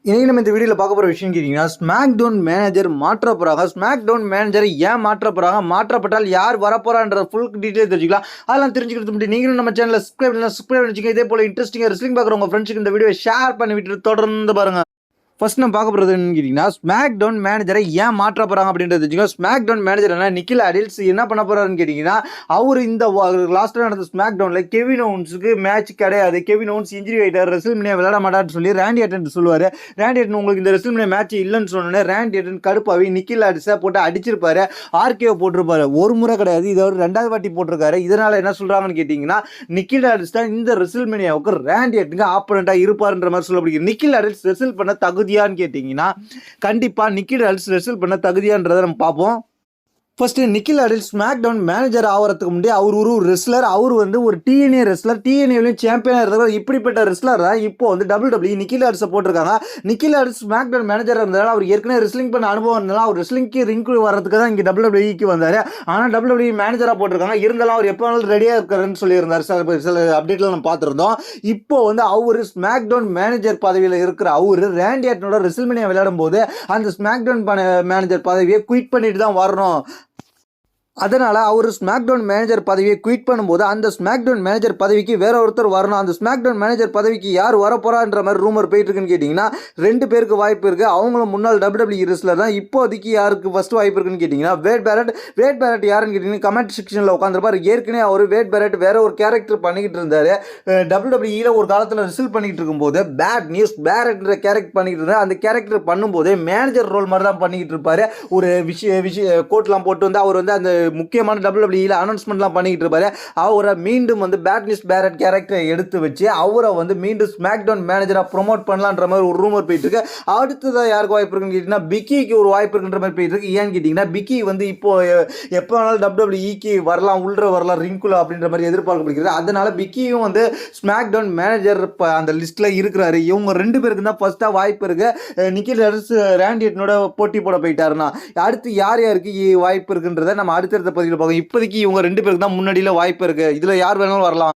இன்னைக்கு நம்ம இந்த வீடியோவில் பார்க்க போகிற விஷயம் கேட்டிங்கன்னா ஸ்மாக் டவுன் மேனேஜர் மாற்ற போகிறாங்க. ஸ்மாக் டவுன் மேனேஜரை ஏன் மாற்ற போகிறாங்க, மாற்றப்பட்டால் யார் வரப்போறான்ற ஃபுல் டீட்டெயில் தெரிஞ்சுக்கலாம். அதெல்லாம் தெரிஞ்சுக்கிறது முன்னாடி நீங்களும் நம்ம சேனலில் சப்ஸ்கிரைப் பண்ணிச்சுங்க. இதே போல் இன்ட்ரெஸ்டிங்காக ரெஸ்லிங் பார்க்குற உங்கள் ஃப்ரெண்ட்ஸுக்கு இந்த வீடியோ ஷேர் பண்ணி விட்டு தொடர்ந்து பாருங்கள். ஃபர்ஸ்ட் நம்ம பார்க்க போகிறது என்னன்னு கேட்டிங்கன்னா ஸ்மாக் டவுன் மேனேஜரை ஏன் மாற்ற போகிறாங்க அப்படின்றது தெரிஞ்சுக்கோங்க. ஸ்மாக் டவுன் மேனேஜர் என்ன நிக்கில் அடில்ஸ் என்ன பண்ண போகிறாருன்னு கேட்டிங்கன்னா அவர் இந்த லாஸ்ட்டாக நடந்த ஸ்மாக் டவுனில் கெவின் ஓவன்ஸுக்கு மேட்ச் கிடையாது, கெவின் ஓவன்ஸ் இன்ஜுரி ஆகிட்டார், ரெஸ்ல்மேனியா விளையாட மாட்டார்னு சொல்லி ரேண்டி ஆர்டன் சொல்லுவார். ரேண்டி ஆர்டன் உங்களுக்கு இந்த ரெஸ்ல்மேனியா மேட்ச் இல்லைன்னு சொன்னோன்னே ரேண்டி ஆர்டன் கடுப்பாகி நிக்கில் அடில்ஸை போட்டு அடிச்சிருப்பாரு, ஆர்கேஓ போட்டிருப்பாரு. ஒரு முறை கிடையாது, இதை ஒரு ரெண்டாவது வாட்டி போட்டிருக்காரு. இதனால் என்ன சொல்கிறாங்கன்னு கேட்டிங்கன்னா நிக்கில் அடில்ஸ் தான் இந்த ரெஸ்ல்மேனியாவுக்கு ரேண்டி ஆர்டனுக்கு ஆப்போனண்ட்டாக இருப்பாருன்ற மாதிரி சொல்லப்படுகிறது. நிக்கில் அடில்ஸ் ரெஸ்ல் பண்ண தகுதியான்னு கேட்டீங்கன்னா கண்டிப்பா நிக்கில் அடில்ஸ் ரெஸ்ல் பண்ண தகுதியான்றதை நம்ம பார்ப்போம். ஃபர்ஸ்ட் நிக்கில் அடில்ஸ் ஸ்மாக் டவுன் மேனேஜர் ஆகிறதுக்கு முன்னாடி அவர் ஒரு ரெஸ்லர். அவர் வந்து ஒரு டிஎன்ஏ ரெஸ்லர், டிஎன்ஏலையும் சாம்பியனாக இருக்கிற இப்படிப்பட்ட ரெஸ்லர் தான் இப்போ வந்து WWE நிக்கில் அடில்ஸை போட்டிருக்காங்க. நிக்கில் அடில்ஸ் ஸ்மாக் டவுன் மேனேஜராக இருந்தாலும் அவர் ஏற்கனவே ரெஸ்லிங் பண்ண அனுபவம் இருந்தாலும் அவர் ரெஸ்லிங்க்கு ரிங்க்கு வரதுக்கு தான் இங்கே WWEக்கு வந்தார். ஆனால் WWE மேனேஜராக போட்டிருக்காங்க. இருந்தாலும் அவர் எப்போ வேணாலும் ரெடியாக இருக்கிறன்னு சொல்லியிருந்தார். சில அப்டேட்லாம் நம்ம பார்த்துருந்தோம். இப்போ வந்து அவர் ஸ்மாக் டவுன் மேனேஜர் பதவியில் இருக்கிற அவர் ரேண்டி ஆர்டனோட ரெஸ்ல்மேனியா விளையாடும் போது அந்த ஸ்மாக் டவுன் மேனேஜர் பதவியை குயிட் பண்ணிட்டு தான் வரணும். அதனால் அவர் ஸ்மாக் டவுன் மேனேஜர் பதவியை குயிட் பண்ணும்போது அந்த ஸ்மாக் டவுன் மேனேஜர் பதவிக்கு வேற ஒருத்தர் வரணும். அந்த ஸ்மாக் டவுன் மேனேஜர் பதவிக்கு யார் வரப்போறான்ற மாதிரி ரூமர் போயிட்டு இருக்குன்னு கேட்டிங்கன்னா 2 பேருக்கு வாய்ப்பு இருக்குது. அவங்களும் முன்னாள் WWE ரெஸ்லர் தான். இப்போதைக்கு யாருக்கு ஃபர்ஸ்ட் வாய்ப்பு இருக்குன்னு கேட்டிங்கன்னா வேட் பேரட் யாருன்னு கேட்டிங்கன்னா கமெண்ட் செக்ஷனில் உட்காந்துருப்பார். ஏற்கனவே அவர் வேட் பேரட் வேற ஒரு கேரக்டர் பண்ணிக்கிட்டு இருந்தார். WWEல ஒரு காலத்தில் ரிசல்ட் பண்ணிக்கிட்டு இருக்கும்போது பேட் நியூஸ் பேரட்ன்ற கேரக்டர் பண்ணிக்கிட்டு இருந்தார். அந்த கேரக்டர் பண்ணும்போது மேனேஜர் ரோல் மாதிரி தான் பண்ணிக்கிட்டு இருப்பார். ஒரு விஷய கோட்லாம் போட்டு வந்து அவர் வந்து அந்த முக்கியமான WWEல அனௌன்ஸ்மெண்ட்லாம் பண்ணிக்கிட்டு இருப்பாரு. அவரை மீண்டும் வந்து பேட்னிஸ் பேரட் கேரக்டரை எடுத்து வச்சு அவரை வந்து மீண்டும் ஸ்மாக் டவுன் மேனேஜராக ப்ரொமோட் பண்ணலான்ற மாதிரி ஒரு ரூமர் போயிட்டு இருக்கு. அடுத்ததான் யாருக்கு வாய்ப்பு இருக்குன்னு கேட்டிங்கன்னா பிக்கிக்கு ஒரு வாய்ப்பு இருக்குன்ற மாதிரி போயிட்டு இருக்கு. ஏன்னு கேட்டிங்கன்னா பிக்கி வந்து இப்போ எப்போ வேணாலும் WWEக்கு வரலாம், உள்ள வரலாம் ரிங்குல அப்படின்ற மாதிரி எதிர்பார்க்கப்படுகிறது. அதனால பிக்கியும் வந்து ஸ்மாக் டவுன் மேனேஜர் அந்த லிஸ்ட்டில் இருக்கிறாரு. இவங்க 2 பேருக்கு தான் ஃபர்ஸ்ட்டாக வாய்ப்பு இருக்கு. நிக்கில் அடில்ஸ் ரேண்டி ஆர்டனோட போட்டி போட போயிட்டாருன்னா அடுத்து யார் யாருக்கு வாய்ப்பு இருக்குன்றதை நம்ம அடுத்த பதிவில் பார்க்க. இப்போதைக்கு இவங்க 2 பேருக்கு தான் முன்னாடியில் வாய்ப்பு இருக்கு. இதுல யார் வேணாலும் வரலாம்.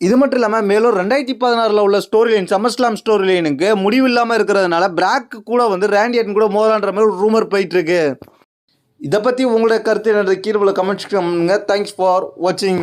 இது மட்டும் இல்லாமல் மேலும் 2016 உள்ள ஸ்டோரி லைன் சம்மர்ஸ்லாம் ஸ்டோரி லைனுக்கு முடிவில்லாமல் இருக்கிறதுனால பிராக் கூட வந்து ரேண்டி ஆர்டன் கூட மோதலான்ற மாதிரி ஒரு ரூமர் போயிட்டு இருக்கு. இதை பற்றி உங்களுடைய கருத்து என்னது கீழே கமெண்ட் பண்ணுங்க. தேங்க்ஸ் ஃபார் வாட்சிங்.